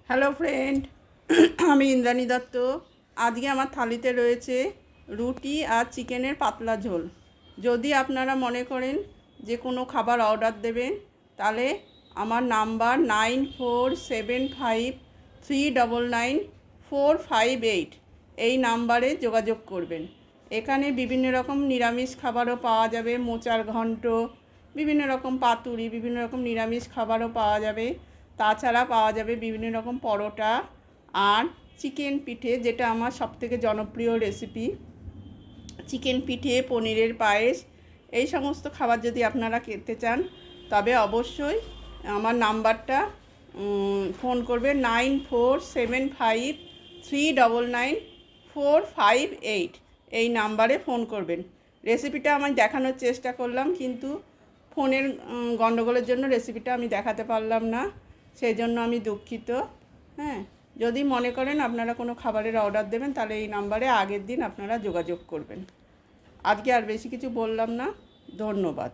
Hello friend, আমি ইন্দ্রাণী দত্ত। আজকে আমার থালিতে রয়েছে রুটি আর চিকেনের পাতলা ঝোল। যদি আপনারা মনে করেন যে কোনো খাবার অর্ডার দেবেন, তাহলে আমার নাম্বার 9475399458 এই নাম্বারে যোগাযোগ করবেন। এখানে বিভিন্ন রকম নিরামিষ খাবারও পাওয়া যাবে, মোচার ঘন্ট, বিভিন্ন রকম পাতুরি, বিভিন্ন রকম নিরামিষ খাবারও পাওয়া যাবে। তাছাড়া পাওয়া যাবে বিভিন্ন রকম পরোটা আর চিকেন পিঠে, যেটা আমার সবথেকে জনপ্রিয় রেসিপি। চিকেন পিঠে, পনিরের পায়েস, এই সমস্ত খাবার যদি আপনারা খেতে চান, তবে অবশ্যই আমার নাম্বারটা ফোন করবে 9475399458 এই নাম্বারে ফোন করবেন। রেসিপিটা আমি দেখানোর চেষ্টা করলাম, কিন্তু ফোনের গণ্ডগোলের জন্য রেসিপিটা আমি দেখাতে পারলাম না, সেই জন্য আমি দুঃখিত। হ্যাঁ, যদি মনে করেন আপনারা কোনো খাবারের অর্ডার দেবেন, তাহলে এই নাম্বারে আগের দিন আপনারা যোগাযোগ করবেন। আজকে আর বেশি কিছু বললাম না, ধন্যবাদ।